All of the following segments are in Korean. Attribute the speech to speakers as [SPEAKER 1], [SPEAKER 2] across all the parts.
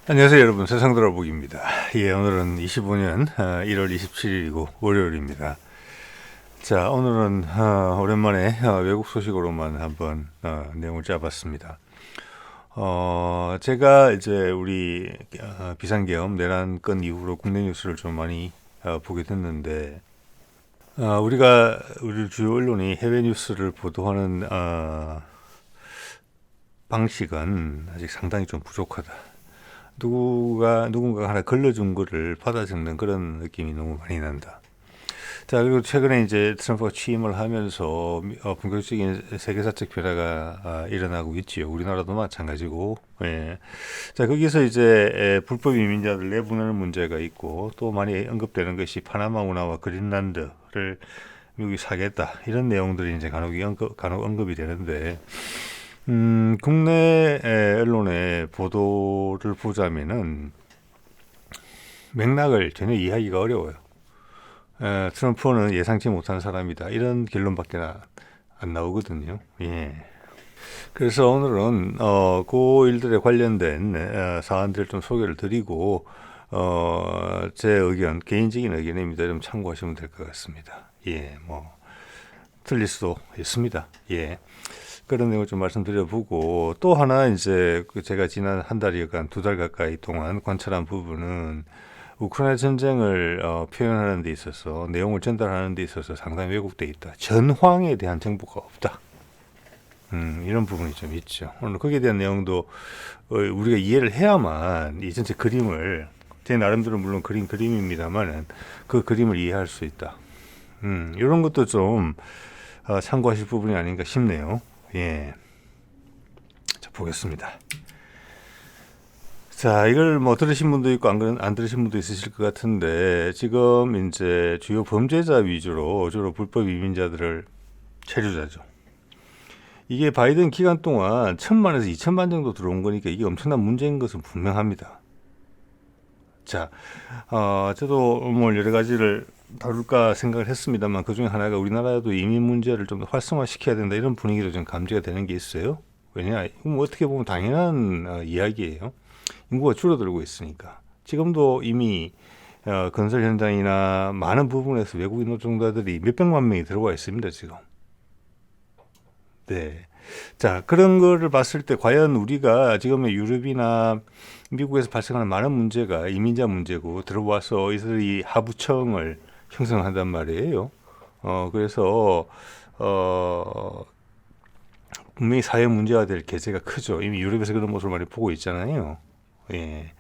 [SPEAKER 1] 안녕하세요 여러분, 세상돌아보기입니다. 오늘은 25년 1월 27일이고 월요일입니다. 자, 오늘은 오랜만에 외국 소식으로만 한번 내용을 짜봤습니다. 제가 이제 우리 비상계엄 내란건 이후로 국내 뉴스를 좀 많이 보게 됐는데, 우리 주요 언론이 해외 뉴스를 보도하는 방식은 아직 상당히 좀 부족하다. 누군가가 하나 걸러준 거를 받아 적는 그런 느낌이 너무 많이 난다. 자, 그리고 최근에 이제 트럼프가 취임을 하면서 본격적인 세계사적 변화가 일어나고 있지요. 우리나라도 마찬가지고. 예. 자, 거기서 이제 불법 이민자들 내보내는 문제가 있고, 또 많이 언급되는 것이 파나마 운하와 그린란드를 미국이 사겠다, 이런 내용들이 이제 간혹 언급이 되는데, 국내 언론의 보도를 보자면은 맥락을 전혀 이해하기가 어려워요. 트럼프는 예상치 못한 사람이다, 이런 결론밖에 안 나오거든요. 예. 그래서 오늘은 그 일들에 관련된 사안들을 좀 소개를 드리고, 제 의견, 개인적인 의견입니다. 좀 참고하시면 될 것 같습니다. 예, 뭐 틀릴 수도 있습니다. 예. 그런 내용을 좀 말씀드려보고, 또 하나 이제 제가 지난 한 달여간, 2달 가까이 동안 관찰한 부분은 우크라이나 전쟁을 표현하는 데 있어서, 내용을 전달하는 데 있어서 상당히 왜곡되어 있다. 전황에 대한 정보가 없다. 이런 부분이 좀 있죠. 오늘 거기에 대한 내용도 우리가 이해를 해야만 이 전체 그림을, 제 나름대로 물론 그림입니다만 그 그림을 이해할 수 있다. 이런 것도 좀 참고하실 부분이 아닌가 싶네요. 예. 자, 보겠습니다. 자, 이걸 뭐 들으신 분도 있고 안 들으신 분도 있으실 것 같은데, 지금 이제 주요 범죄자 위주로 주로 불법 이민자들을 체류자죠. 이게 바이든 기간 동안 1,000만에서 2,000만 정도 들어온 거니까 이게 엄청난 문제인 것은 분명합니다. 자, 저도 뭐 여러 가지를 다룰까 생각을 했습니다만, 그 중에 하나가 우리나라도 이민 문제를 좀 더 활성화시켜야 된다, 이런 분위기도 좀 감지가 되는 게 있어요. 왜냐, 뭐 어떻게 보면 당연한 이야기예요. 인구가 줄어들고 있으니까. 지금도 이미 건설 현장이나 많은 부분에서 외국인 노동자들이 몇백만 명이 들어와 있습니다, 지금. 네. 자, 그런 거를 봤을 때 과연 우리가 지금의 유럽이나 미국에서 발생하는 많은 문제가 이민자 문제고, 들어와서 이들이 하부청을 형성한단 말이에요. 그래서 분명히 사회 문제가 될 계제가 크죠. 이미 유럽에서 그런 모습을 많이 보고 있잖아요. 예.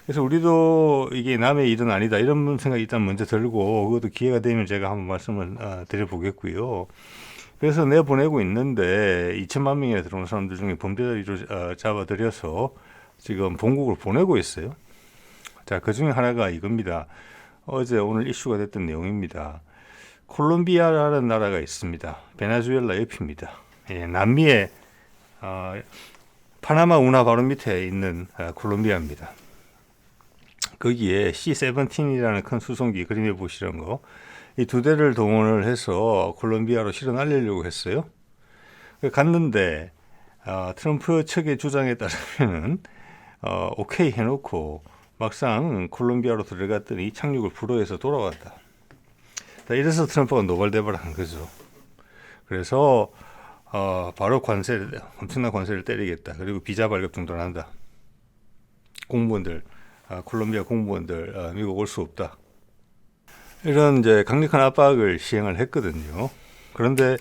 [SPEAKER 1] 그래서 우리도 이게 남의 일은 아니다, 이런 생각이 일단 먼저 들고, 그것도 기회가 되면 제가 한번 말씀을 드려보겠고요. 그래서 내보내고 있는데 2천만 명이나 들어오는 사람들 중에 범죄자로 잡아들여서 지금 본국을 보내고 있어요. 자, 그 중에 하나가 이겁니다. 오늘 이슈가 됐던 내용입니다. 콜롬비아라는 나라가 있습니다. 베네수엘라 옆입니다. 예, 남미의 파나마 운하 바로 밑에 있는 콜롬비아입니다. 거기에 C-17이라는 큰 수송기, 그림에 보시는 거, 이 두 대를 동원을 해서 콜롬비아로 실어 날리려고 했어요. 갔는데 트럼프 측의 주장에 따르면은 오케이 해놓고 막상 콜롬비아로 들어갔더니 착륙을 불허해서 돌아왔다. 이래서 트럼프가 노발대발한 거죠. 그래서 바로 엄청난 관세를 때리겠다. 그리고 비자 발급 정도는 한다. 공무원들, 콜롬비아 공무원들 미국 올 수 없다. 이런 이제 강력한 압박을 시행을 했거든요. 그런데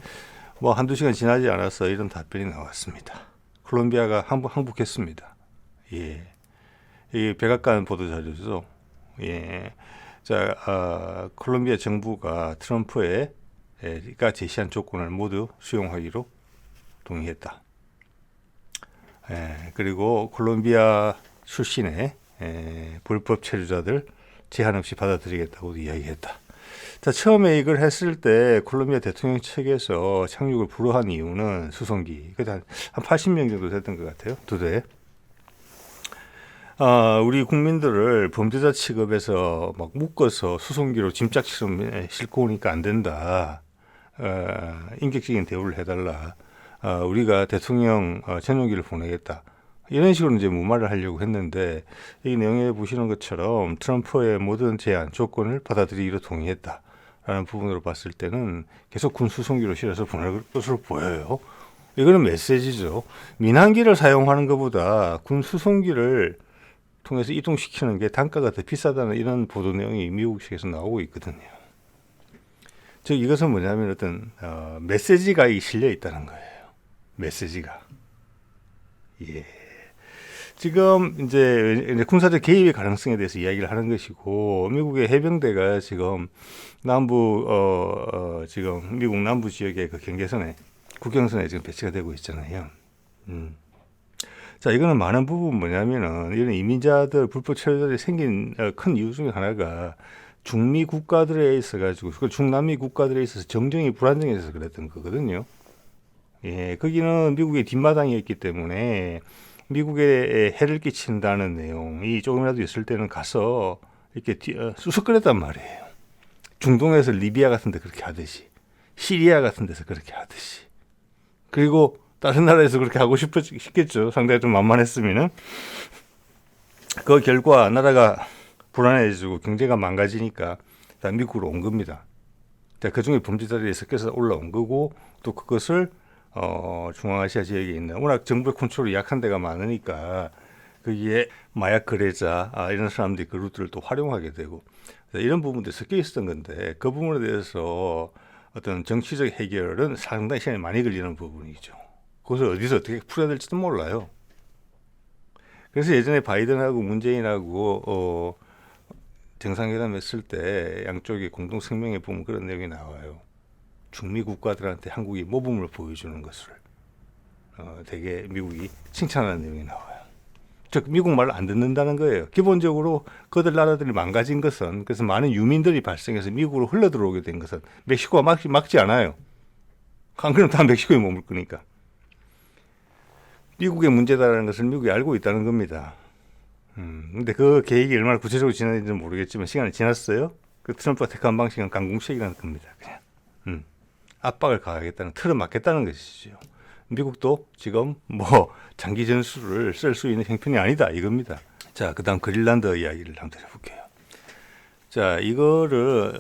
[SPEAKER 1] 뭐 한두 시간 지나지 않아서 이런 답변이 나왔습니다. 콜롬비아가 항복했습니다. 예. 이 백악관 보도자료죠. 예. 자, 콜롬비아 정부가 트럼프가 제시한 조건을 모두 수용하기로 동의했다. 예. 그리고 콜롬비아 출신의 불법 체류자들 제한 없이 받아들이겠다고 이야기했다. 자, 처음에 이걸 했을 때 콜롬비아 대통령 측에서 착륙을 불허한 이유는 수송기, 한 80명 정도 됐던 것 같아요. 두 대. 우리 국민들을 범죄자 취급해서 막 묶어서 수송기로 짐짝처럼 싣고 오니까 안 된다. 인격적인 대우를 해달라. 우리가 대통령 전용기를 보내겠다. 이런 식으로 이제 무마를 하려고 했는데 이 내용에 보시는 것처럼 트럼프의 모든 제안 조건을 받아들이기로 동의했다라는 부분으로 봤을 때는 계속 군 수송기로 실어서 보낼 것으로 보여요. 이거는 메시지죠. 민항기를 사용하는 것보다 군 수송기를 통해서 이동시키는 게 단가가 더 비싸다는 이런 보도 내용이 미국 측에서 나오고 있거든요. 즉 이것은 뭐냐면 어떤 메시지가 실려 있다는 거예요. 메시지가. 예. 지금 이제 군사적 개입의 가능성에 대해서 이야기를 하는 것이고, 미국의 해병대가 지금 지금 미국 남부 지역의 그 경계선에, 국경선에 지금 배치가 되고 있잖아요. 자, 이거는 많은 부분 뭐냐면은 이런 이민자들, 불법 체류들이 생긴 큰 이유 중에 하나가 중미 국가들에 있어가지고, 그 중남미 국가들에 있어서 정정이 불안정해져서 그랬던 거거든요. 예, 거기는 미국의 뒷마당이었기 때문에 미국에 해를 끼친다는 내용이 조금이라도 있을 때는 가서 이렇게 수습거렸단 말이에요. 중동에서 리비아 같은 데 그렇게 하듯이, 시리아 같은 데서 그렇게 하듯이. 그리고 다른 나라에서 그렇게 하고 싶겠죠. 상당히 좀 만만했으면은. 그 결과 나라가 불안해지고 경제가 망가지니까 다 미국으로 온 겁니다. 그 중에 범죄자들이 섞여서 올라온 거고, 또 그것을 중앙아시아 지역에 있는 워낙 정부의 컨트롤이 약한 데가 많으니까 거기에 마약 거래자 이런 사람들이 그 루트를 또 활용하게 되고 이런 부분들이 섞여 있었던 건데, 그 부분에 대해서 어떤 정치적 해결은 상당히 시간이 많이 걸리는 부분이죠. 그것을 어디서 어떻게 풀어야 될지도 몰라요. 그래서 예전에 바이든하고 문재인하고 정상회담 했을 때 양쪽의 공동 성명에 보면 그런 내용이 나와요. 중미 국가들한테 한국이 모범을 보여주는 것을 되게 미국이 칭찬하는 내용이 나와요. 즉 미국 말을 안 듣는다는 거예요. 기본적으로 그들 나라들이 망가진 것은, 그래서 많은 유민들이 발생해서 미국으로 흘러 들어오게 된 것은 멕시코가 막지 않아요. 안 그러면 다 멕시코에 머물 거니까. 미국의 문제다라는 것을 미국이 알고 있다는 겁니다. 근데 그 계획이 얼마나 구체적으로 지났는지는 모르겠지만 시간이 지났어요. 그 트럼프가 택한 방식은 강공책이라는 겁니다. 그냥 압박을 가하겠다는, 틀어 막겠다는 것이죠. 미국도 지금 뭐 장기 전술을 쓸 수 있는 형편이 아니다 이겁니다. 자, 그다음 그린란드 이야기를 한번 드려볼게요. 자, 이거를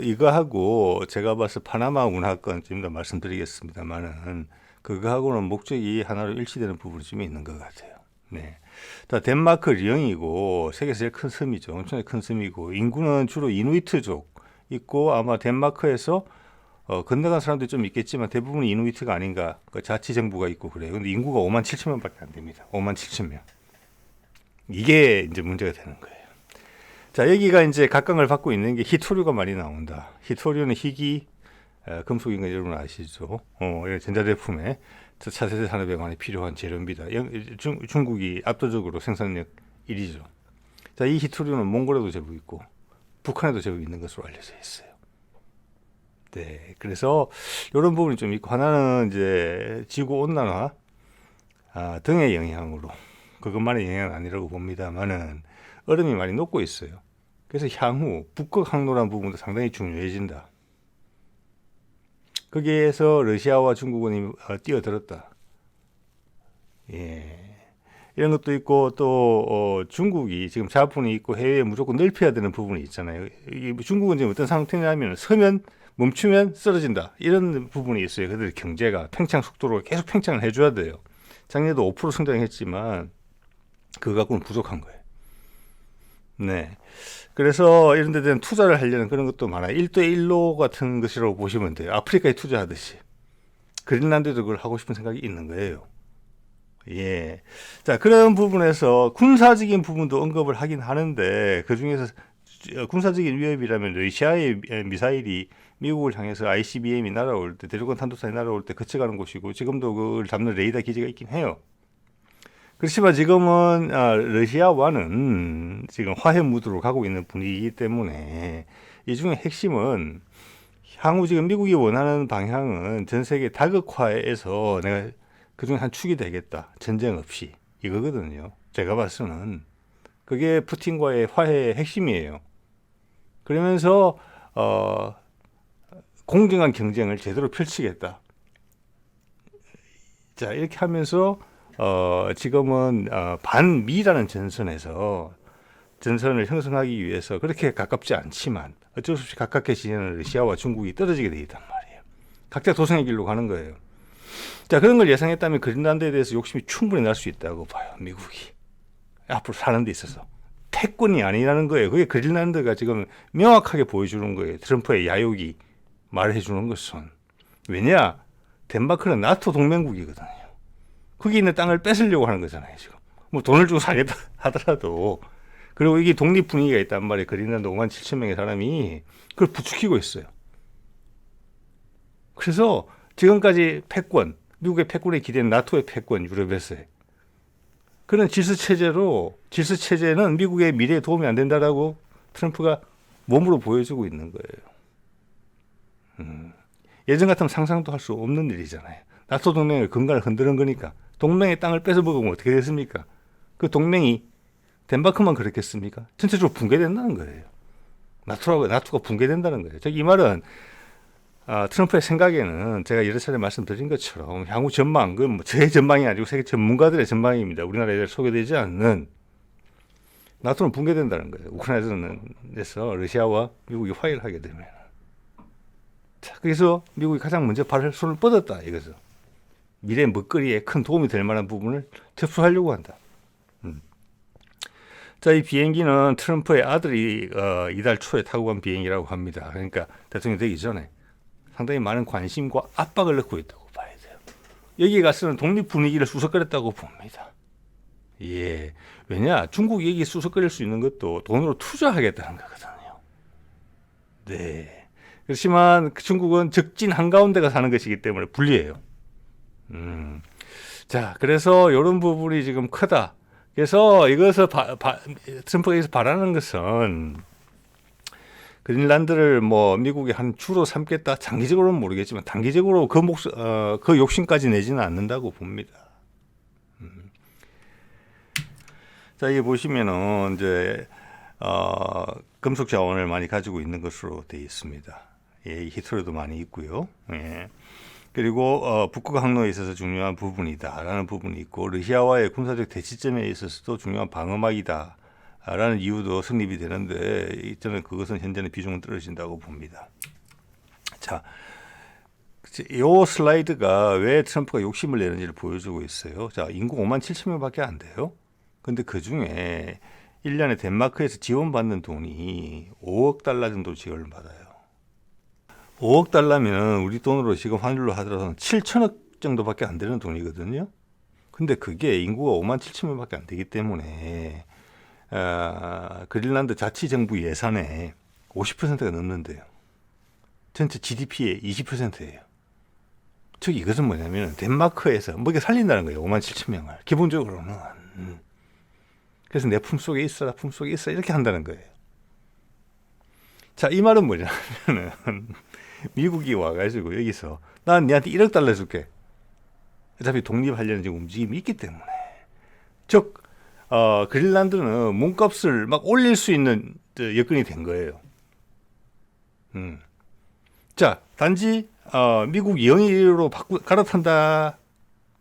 [SPEAKER 1] 이거하고 제가 봐서 파나마 운하권 좀 더 말씀드리겠습니다만은 그거하고는 목적이 하나로 일치되는 부분이 좀 있는 것 같아요. 네. 자, 덴마크 리영이고 세계에서 제일 큰 섬이죠. 엄청나게 큰 섬이고 인구는 주로 이누이트족 있고, 아마 덴마크에서 건너간 사람들이 좀 있겠지만 대부분 이누이트가 아닌가. 그 자치정부가 있고 그래요. 근데 인구가 5만 7천 명밖에 안 됩니다. 5만 7천 명. 이게 이제 문제가 되는 거예요. 자, 여기가 이제 각광을 받고 있는 게 히토류가 많이 나온다. 히토류는 희귀 금속인 거 여러분 아시죠? 전자제품에 차세대 산업에 많이 필요한 재료입니다. 중국이 압도적으로 생산력 1위죠. 자, 이 히토류는 몽골에도 제법 있고 북한에도 제법 있는 것으로 알려져 있어요. 네, 그래서 이런 부분이 좀 있고, 하나는 이제 지구 온난화 등의 영향으로, 그것만의 영향은 아니라고 봅니다만은 얼음이 많이 녹고 있어요. 그래서 향후 북극 항로라는 부분도 상당히 중요해진다. 거기에서 러시아와 중국은 뛰어들었다. 예. 이런 것도 있고, 또 중국이 지금 자본이 있고 해외에 무조건 넓혀야 되는 부분이 있잖아요. 중국은 지금 어떤 상태냐면 서면 멈추면 쓰러진다 이런 부분이 있어요. 그들 경제가 팽창 속도로 계속 팽창을 해줘야 돼요. 작년에도 5% 성장했지만 그거 갖고는 부족한 거예요. 네. 그래서 이런 데 대한 투자를 하려는 그런 것도 많아요. 1대1로 같은 것이라고 보시면 돼요. 아프리카에 투자하듯이. 그린란드도 그걸 하고 싶은 생각이 있는 거예요. 예. 자, 그런 부분에서 군사적인 부분도 언급을 하긴 하는데, 그 중에서 군사적인 위협이라면 러시아의 미사일이 미국을 향해서 ICBM이 날아올 때, 대륙간 탄도탄이 날아올 때 거쳐가는 곳이고, 지금도 그걸 잡는 레이더 기지가 있긴 해요. 그렇지만 지금은 러시아와는 지금 화해 무드로 가고 있는 분위기이기 때문에 이 중에 핵심은 향후 지금 미국이 원하는 방향은 전 세계 다극화에서 내가 그중에 한 축이 되겠다. 전쟁 없이. 이거거든요. 제가 봐서는. 그게 푸틴과의 화해의 핵심이에요. 그러면서 공정한 경쟁을 제대로 펼치겠다. 자, 이렇게 하면서 지금은 반미라는 전선을 형성하기 위해서 그렇게 가깝지 않지만 어쩔 수 없이 가깝게 지내는 러시아와 중국이 떨어지게 돼 있단 말이에요. 각자 도생의 길로 가는 거예요. 자, 그런 걸 예상했다면 그린란드에 대해서 욕심이 충분히 날 수 있다고 봐요. 미국이 앞으로 사는 데 있어서 패권이 아니라는 거예요. 그게 그린란드가 지금 명확하게 보여주는 거예요. 트럼프의 야욕이 말해주는 것은. 왜냐? 덴마크는 나토 동맹국이거든요. 거기 있는 땅을 뺏으려고 하는 거잖아요, 지금. 뭐 돈을 주고 사겠다 하더라도. 그리고 이게 독립 분위기가 있단 말이에요. 그린란드 5만 7천 명의 사람이 그걸 부추기고 있어요. 그래서 지금까지 패권, 미국의 패권에 기댄 나토의 패권, 유럽에서의 그런 질서체제는 미국의 미래에 도움이 안 된다라고 트럼프가 몸으로 보여주고 있는 거예요. 예전 같으면 상상도 할 수 없는 일이잖아요. 나토 동맹의 근간을 흔드는 거니까. 동맹의 땅을 뺏어먹으면 어떻게 됐습니까? 그 동맹이 덴마크만 그렇겠습니까? 전체적으로 붕괴된다는 거예요. 나토가 붕괴된다는 거예요. 이 말은 트럼프의 생각에는 제가 여러 차례 말씀드린 것처럼 향후 전망, 그건 뭐 제 전망이 아니고 세계 전문가들의 전망입니다. 우리나라에 소개되지 않는 나토는 붕괴된다는 거예요. 우크라이나에서 러시아와 미국이 화해를 하게 되면. 자, 그래서 미국이 가장 먼저 손을 뻗었다 이거죠. 미래 먹거리에 큰 도움이 될 만한 부분을 접수하려고 한다. 자, 이 비행기는 트럼프의 아들이 이달 초에 타고 간 비행기라고 합니다. 그러니까 대통령 되기 전에 상당히 많은 관심과 압박을 넣고 있다고 봐야 돼요. 여기에 가서는 독립 분위기를 수석거렸다고 봅니다. 예, 왜냐? 중국이 여기 수석거릴 수 있는 것도 돈으로 투자하겠다는 거거든요. 네. 그렇지만 중국은 적진 한가운데가 사는 것이기 때문에 불리해요. 자, 그래서 이런 부분이 지금 크다. 그래서 이것을 트럼프가 여기서 바라는 것은 그린란드를 뭐 미국이 한 주로 삼겠다. 장기적으로는 모르겠지만 단기적으로 그 욕심까지 내지는 않는다고 봅니다. 자, 여기 보시면은 이제 금속 자원을 많이 가지고 있는 것으로 되어 있습니다. 예, 히트로도 많이 있고요. 예. 그리고 북극 항로에 있어서 중요한 부분이다라는 부분이 있고 러시아와의 군사적 대치점에 있어서도 중요한 방어막이다. 라는 이유도 성립이 되는데 저는 그것은 현재는 비중은 떨어진다고 봅니다. 자, 이 슬라이드가 왜 트럼프가 욕심을 내는지를 보여주고 있어요. 자, 인구 5만 7천 명밖에 안 돼요. 근데 그 중에 1년에 덴마크에서 지원받는 돈이 5억 달러 정도 지원을 받아요. 5억 달러면 우리 돈으로 지금 환율로 하더라도 7천억 정도밖에 안 되는 돈이거든요. 근데 그게 인구가 5만 7천 명밖에 안 되기 때문에 그린란드 자치정부 예산의 50%가 넘는데요. 전체 GDP의 20%예요. 즉 이것은 뭐냐면 덴마크에서 먹여 살린다는 거예요. 5만 7천 명을 기본적으로는. 그래서 내 품속에 있어라, 품속에 있어 이렇게 한다는 거예요. 자, 이 말은 뭐냐면은 미국이 와가지고 여기서 난 니한테 1억 달러 줄게. 어차피 독립하려는 지금 움직임이 있기 때문에. 즉 그린란드는 몸값을 막 올릴 수 있는 여건이 된 거예요. 자, 단지 미국 영의로 갈아탄다.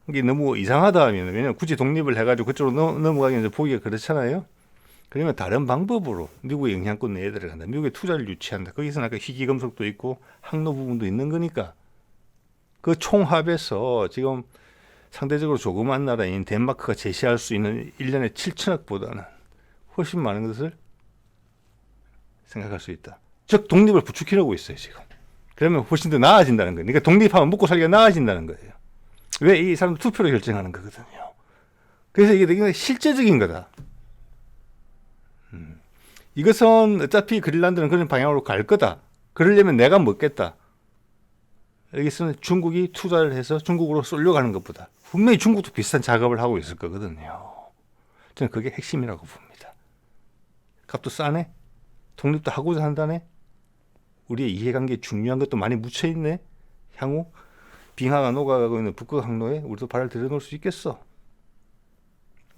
[SPEAKER 1] 이게 너무 이상하다 하면 왜냐면 굳이 독립을 해가지고 그쪽으로 넘어가기는 보기가 그렇잖아요. 그러면 다른 방법으로 미국의 영향권 내에 들어간다. 미국의 투자를 유치한다. 거기서는 아까 희귀금속도 있고 항로 부분도 있는 거니까 그 총합에서 지금 상대적으로 조그만 나라인 덴마크가 제시할 수 있는 1년에 7천억보다는 훨씬 많은 것을 생각할 수 있다. 즉 독립을 부추기려고 있어요 지금. 그러면 훨씬 더 나아진다는 거예요. 그러니까 독립하면 먹고 살기가 나아진다는 거예요. 왜? 이 사람 투표로 결정하는 거거든요. 그래서 이게 되게 실제적인 거다. 이것은 어차피 그린란드는 그런 방향으로 갈 거다. 그러려면 내가 먹겠다. 여기서는 중국이 투자를 해서 중국으로 쏠려고 하는 것보다 분명히 중국도 비슷한 작업을 하고 있을 거거든요. 저는 그게 핵심이라고 봅니다. 값도 싸네. 독립도 하고자 한다네. 우리의 이해관계에 중요한 것도 많이 묻혀있네. 향후 빙하가 녹아가고 있는 북극 항로에 우리도 발을 들여놓을 수 있겠어.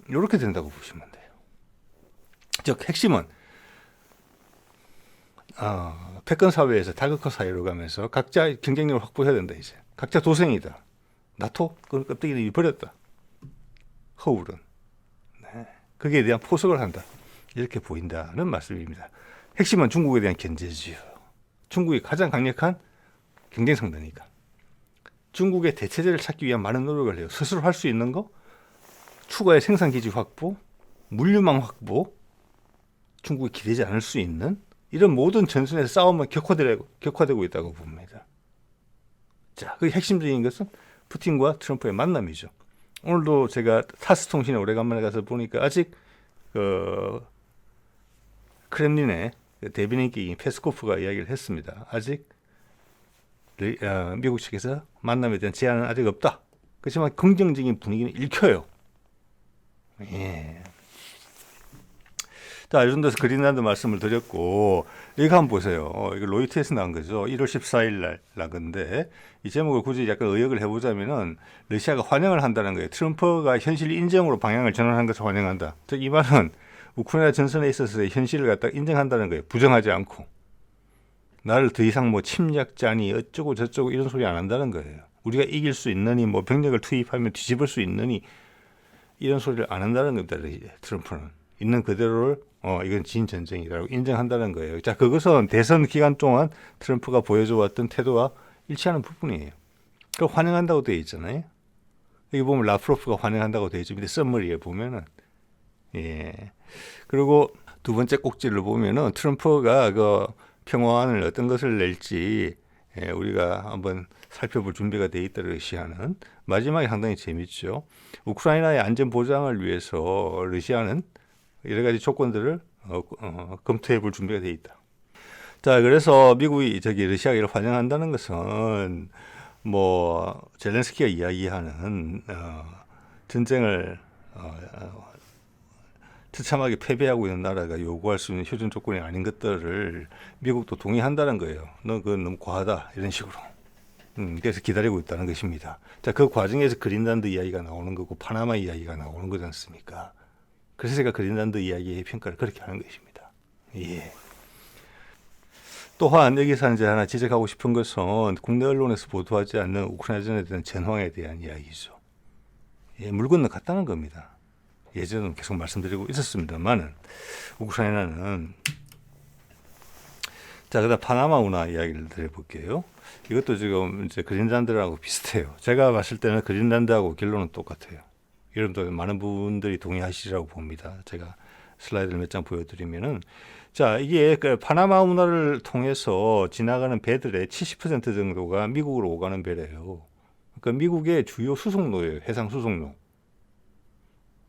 [SPEAKER 1] 이렇게 된다고 보시면 돼요. 즉 핵심은 패권 사회에서 다극화 사회로 가면서 각자 경쟁력을 확보해야 된다. 이제 각자 도생이다. 나토 그걸 껍데기를 버렸다. 허울은. 네. 거기에 대한 포석을 한다. 이렇게 보인다는 말씀입니다. 핵심은 중국에 대한 견제지요. 중국이 가장 강력한 경쟁 상대니까. 중국의 대체제를 찾기 위한 많은 노력을 해요. 스스로 할 수 있는 거, 추가의 생산기지 확보, 물류망 확보, 중국이 기대지 않을 수 있는 이런 모든 전선에서 싸움은 격화되고 있다고 봅니다. 자, 그 핵심적인 것은 푸틴과 트럼프의 만남이죠. 오늘도 제가 타스 통신에 오래간만에 가서 보니까 아직 크렘린의 대변인격인 페스코프가 이야기를 했습니다. 아직 미국 측에서 만남에 대한 제안은 아직 없다. 그렇지만 긍정적인 분위기는 읽혀요. 예. 자, 이 정도에서 그린란드 말씀을 드렸고, 이거 한번 보세요. 이거 로이터에서 나온 거죠. 1월 14일 날 나온 건데, 이 제목을 굳이 약간 의역을 해보자면은, 러시아가 환영을 한다는 거예요. 트럼프가 현실 인정으로 방향을 전환한 것을 환영한다. 즉, 이 말은 우크라이나 전선에 있어서의 현실을 갖다 인정한다는 거예요. 부정하지 않고. 나를 더 이상 뭐 침략자니 어쩌고 저쩌고 이런 소리 안 한다는 거예요. 우리가 이길 수 있느니, 뭐 병력을 투입하면 뒤집을 수 있느니, 이런 소리를 안 한다는 겁니다. 트럼프는. 있는 그대로를 이건 진전쟁이라고 인정한다는 거예요. 자, 그것은 대선 기간 동안 트럼프가 보여줘 왔던 태도와 일치하는 부분이에요. 그걸 환영한다고 되어 있잖아요. 여기 보면 라프로프가 환영한다고 되어 있죠. 밑에 썸머리에 보면은. 예. 그리고 두 번째 꼭지를 보면은 트럼프가 그 평화안을 어떤 것을 낼지 우리가 한번 살펴볼 준비가 돼 있다 러시아는. 마지막에 상당히 재밌죠. 우크라이나의 안전 보장을 위해서 러시아는 여러 가지 조건들을 검토해 볼 준비가 돼 있다. 자, 그래서 미국이 러시아가 이를 환영한다는 것은 뭐 젤렌스키가 이야기하는 전쟁을 처참하게 패배하고 있는 나라가 요구할 수 있는 효준 조건이 아닌 것들을 미국도 동의한다는 거예요. 너 그건 너무 과하다 이런 식으로. 그래서 기다리고 있다는 것입니다. 자, 그 과정에서 그린란드 이야기가 나오는 거고 파나마 이야기가 나오는 거지 않습니까? 그래서 제가 그린란드 이야기의 평가를 그렇게 하는 것입니다. 예. 또한 여기서 이제 하나 지적하고 싶은 것은 국내 언론에서 보도하지 않는 우크라이나전에 대한 전황에 대한 이야기죠. 예, 물 건너 갔다는 겁니다. 예전은 계속 말씀드리고 있었습니다만은 우크라이나는 자, 그다음 파나마 운하 이야기를 드려볼게요. 이것도 지금 이제 그린란드하고 비슷해요. 제가 봤을 때는 그린란드하고 결론은 똑같아요. 여러분도 많은 분들이 동의하시라고 봅니다. 제가 슬라이드를 몇 장 보여드리면은 자, 이게 그 파나마 운하를 통해서 지나가는 배들의 70% 정도가 미국으로 오가는 배래요. 그러니까 미국의 주요 수송로예요. 해상 수송로.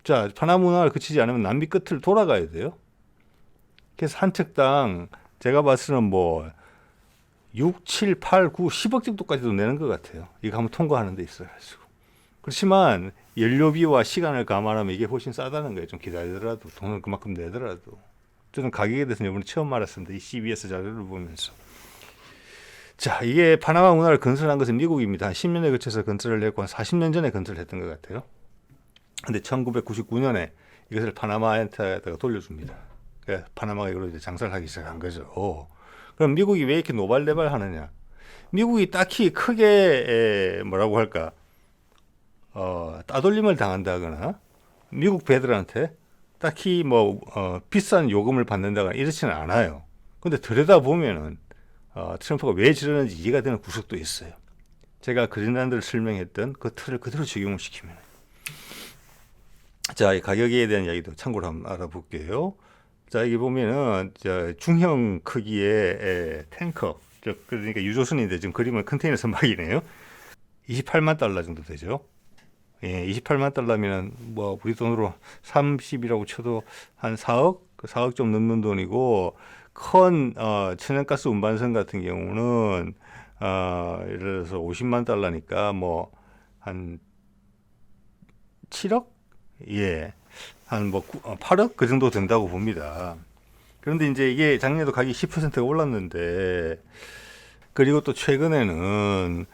[SPEAKER 1] 자, 파나마 운하를 그치지 않으면 남미 끝을 돌아가야 돼요. 그래서 한 척당 제가 봤을 때는 뭐 6, 7, 8, 9, 10억 정도까지도 내는 것 같아요. 이거 한번 통과하는 데 있어가지고. 그렇지만 연료비와 시간을 감안하면 이게 훨씬 싸다는 거예요. 좀 기다리더라도 돈을 그만큼 내더라도. 저는 가격에 대해서는 이번에 처음 알았습니다. 이 CBS 자료를 보면서. 자, 이게 파나마 운하를 건설한 것은 미국입니다. 한 10년에 거쳐서 건설을 했고 한 40년 전에 건설했던 것 같아요. 근데 1999년에 이것을 파나마한테다가 돌려줍니다. 그러니까 파나마가 이걸로 이제 장사를 하기 시작한 거죠. 그럼 미국이 왜 이렇게 노발대발 하느냐? 미국이 딱히 크게 뭐라고 할까? 따돌림을 당한다거나 미국 배들한테 딱히 뭐 비싼 요금을 받는다거나 이렇지는 않아요. 근데 들여다보면은 트럼프가 왜 저러는지 이해가 되는 구석도 있어요. 제가 그린란드를 설명했던 그 틀을 그대로 적용을 시키면. 자, 이 가격에 대한 이야기도 참고로 한번 알아볼게요. 자, 여기 보면은 중형 크기의 탱커, 그러니까 유조선인데 지금 그림은 컨테이너 선박이네요. 28만 달러 정도 되죠. 예, 28만 달러면 뭐 우리 돈으로 30이라고 쳐도 한 4억, 4억 좀 넘는 돈이고 큰 천연가스 운반선 같은 경우는 예를 들어서 50만 달러니까 뭐 한 7억? 예. 한 뭐 8억 그 정도 된다고 봅니다. 그런데 이제 이게 작년에도 가격이 10%가 올랐는데 그리고 또 최근에는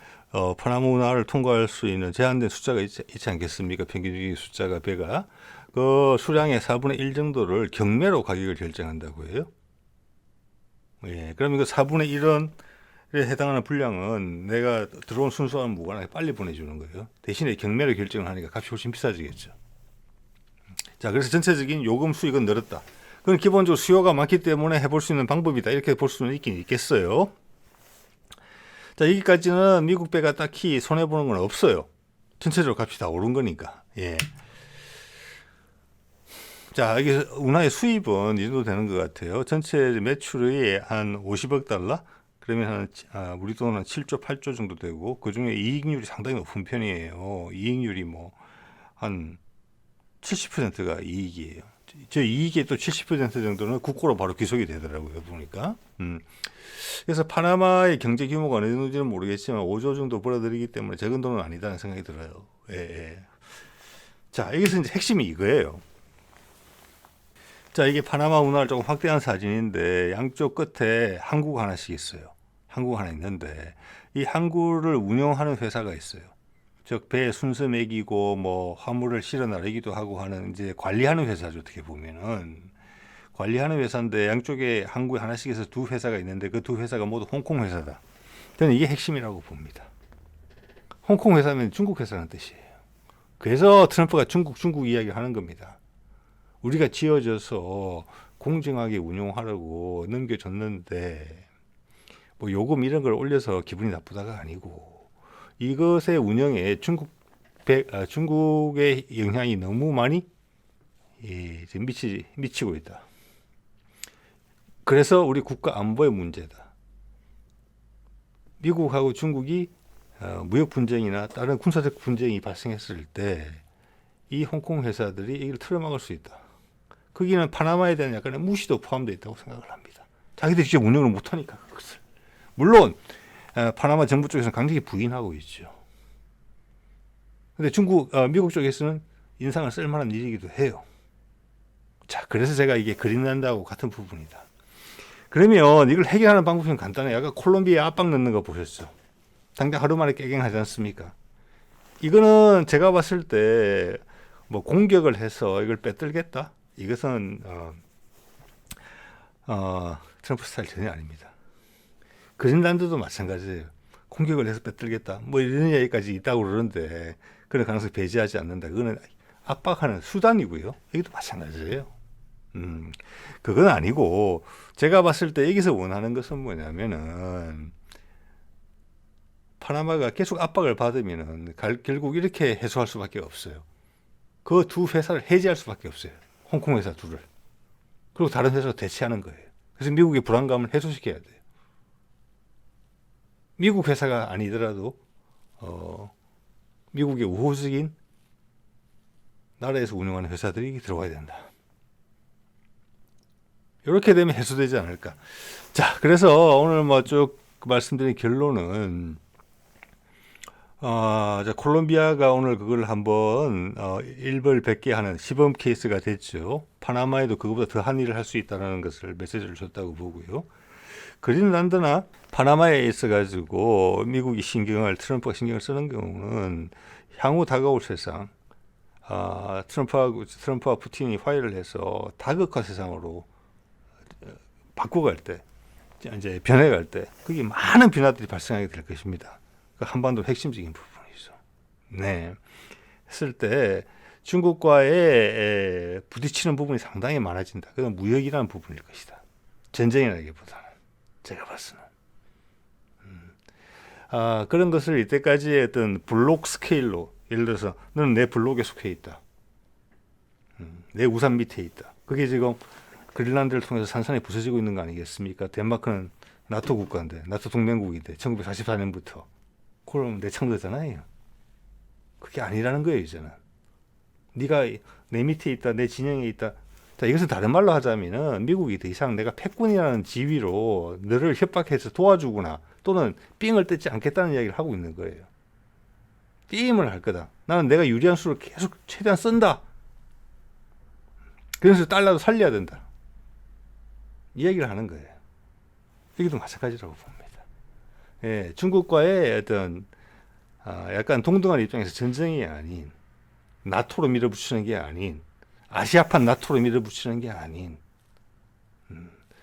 [SPEAKER 1] 파나마 운하를 통과할 수 있는 제한된 숫자가 있지 않겠습니까? 평균적인 숫자가 배가 그 수량의 4분의 1 정도를 경매로 가격을 결정한다고 해요. 예, 그럼 이거 4분의 1은 해당하는 분량은 내가 들어온 순서와 무관하게 빨리 보내주는 거예요. 대신에 경매로 결정을 하니까 값이 훨씬 비싸지겠죠. 자, 그래서 전체적인 요금 수익은 늘었다. 그건 기본적으로 수요가 많기 때문에 해볼 수 있는 방법이다. 이렇게 볼 수는 있긴 있겠어요. 자, 여기까지는 미국 배가 딱히 손해보는 건 없어요. 전체적으로 값이 다 오른 거니까. 예. 자, 이게 운하의 수입은 이 정도 되는 것 같아요. 전체 매출이 한 50억 달러? 그러면 우리 돈은 한 7조, 8조 정도 되고, 그 중에 이익률이 상당히 높은 편이에요. 이익률이 뭐, 한 70%가 이익이에요. 저 이익의 또 70% 정도는 국고로 바로 귀속이 되더라고요, 보니까. 그래서 파나마의 경제 규모가 어느 정도인지는 모르겠지만 5조 정도 벌어들이기 때문에 적은 돈은 아니다는 생각이 들어요. 예, 예. 자, 여기서 이제 핵심이 이거예요. 자, 이게 파나마 운하를 조금 확대한 사진인데 양쪽 끝에 항구가 하나씩 있어요. 항구가 하나 있는데 이 항구를 운영하는 회사가 있어요. 즉 배에 순서 매기고 뭐 화물을 실어 나르기도 하고 하는 이제 관리하는 회사죠. 어떻게 보면은 관리하는 회사인데 양쪽에 항구에 하나씩 해서 두 회사가 있는데 그 두 회사가 모두 홍콩 회사다. 저는 이게 핵심이라고 봅니다. 홍콩 회사면 중국 회사라는 뜻이에요. 그래서 트럼프가 중국 이야기 하는 겁니다. 우리가 지어져서 공정하게 운용하려고 넘겨줬는데 뭐 요금 이런 걸 올려서 기분이 나쁘다가 아니고 이것의 운영에 중국의 영향이 너무 많이 미치고 있다. 그래서 우리 국가 안보의 문제다. 미국하고 중국이 무역 분쟁이나 다른 군사적 분쟁이 발생했을 때 이 홍콩 회사들이 이걸 틀어막을 수 있다. 거기는 파나마에 대한 약간의 무시도 포함되어 있다고 생각을 합니다. 자기들이 직접 운영을 못하니까 그것을. 물론 파나마 정부 쪽에서는 강력히 부인하고 있죠. 근데 미국 쪽에서는 인상을 쓸 만한 일이기도 해요. 자, 그래서 제가 이게 그린란드하고 같은 부분이다. 그러면 이걸 해결하는 방법은 간단해요. 아까 콜롬비아에 압박 넣는 거 보셨죠? 당장 하루 만에 깨갱하지 않습니까? 이거는 제가 봤을 때 뭐 공격을 해서 이걸 빼들겠다? 이것은 트럼프 스타일 전혀 아닙니다. 그린란드도 마찬가지예요. 공격을 해서 빼들겠다. 뭐 이런 얘기까지 있다고 그러는데 그런 가능성을 배제하지 않는다. 그거는 압박하는 수단이고요. 여기도 마찬가지예요. 그건 아니고 제가 봤을 때 여기서 원하는 것은 뭐냐면은 파나마가 계속 압박을 받으면은 결국 이렇게 해소할 수밖에 없어요. 그 두 회사를 해지할 수밖에 없어요. 홍콩 회사 둘을. 그리고 다른 회사로 대체하는 거예요. 그래서 미국의 불안감을 해소시켜야 돼요. 미국 회사가 아니더라도 미국의 우호적인 나라에서 운영하는 회사들이 들어가야 된다. 이렇게 되면 해소되지 않을까. 자, 그래서 오늘 뭐 쭉 말씀드린 결론은 자, 콜롬비아가 오늘 그걸 한번 일벌백계 하는 시범 케이스가 됐죠. 파나마에도 그거보다 더한 일을 할 수 있다는 것을 메시지를 줬다고 보고요. 그린란드나 파나마에 있어가지고 미국이 트럼프가 신경을 쓰는 경우는 향후 다가올 세상, 트럼프와 푸틴이 화해를 해서 다극화 세상으로 바꿔갈 때, 이제 변해갈 때, 그게 많은 변화들이 발생하게 될 것입니다. 그 한반도 핵심적인 부분이죠. 네. 했을 때 중국과의 부딪히는 부분이 상당히 많아진다. 그건 무역이라는 부분일 것이다. 전쟁이라기보다는 제가 봤으는. 그런 것을 이때까지의 어떤 블록 스케일로 예를 들어서 너는 내 블록에 속해 있다. 내 우산 밑에 있다. 그게 지금 그린란드를 통해서 산산이 부서지고 있는 거 아니겠습니까? 덴마크는 나토 국가인데, 나토 동맹국인데 1944년부터 그럼 내 창조잖아요. 그게 아니라는 거예요, 이제는. 네가 내 밑에 있다, 내 진영에 있다. 자, 이것을 다른 말로 하자면은 미국이 더 이상 내가 패권이라는 지위로 너를 협박해서 도와주거나 또는 삥을 뜯지 않겠다는 이야기를 하고 있는 거예요. 게임을 할 거다. 나는 내가 유리한 수를 계속 최대한 쓴다. 그래서 달러도 살려야 된다. 이 얘기를 하는 거예요. 여기도 마찬가지라고 봅니다. 예, 중국과의 어떤 약간 동등한 입장에서 전쟁이 아닌 나토로 밀어붙이는 게 아닌 아시아판 나토로 밀어붙이는 게 아닌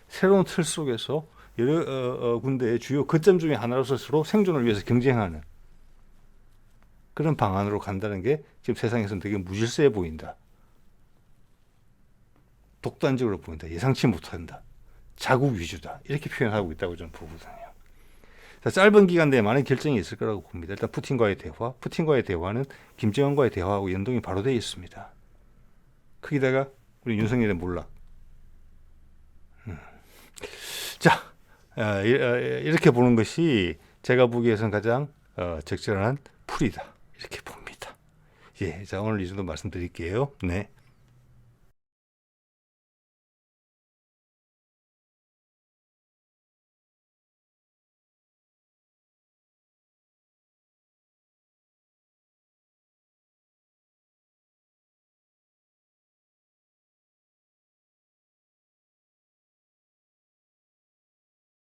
[SPEAKER 1] 새로운 틀 속에서 여러 군데의 주요 거점 중에 하나로서 서로 생존을 위해서 경쟁하는 그런 방안으로 간다는 게 지금 세상에서는 되게 무질서해 보인다. 독단적으로 보인다. 예상치 못한다. 자국 위주다. 이렇게 표현하고 있다고 저는 보거든요. 자, 짧은 기간 내에 많은 결정이 있을 거라고 봅니다. 일단 푸틴과의 대화. 푸틴과의 대화는 김정은과의 대화하고 연동이 바로 되어 있습니다. 거기다가 우리 윤석열의 몰락. 자, 이렇게 보는 것이 제가 보기에선 가장 적절한 풀이다. 이렇게 봅니다. 예, 자, 오늘 이 정도 말씀드릴게요. 네.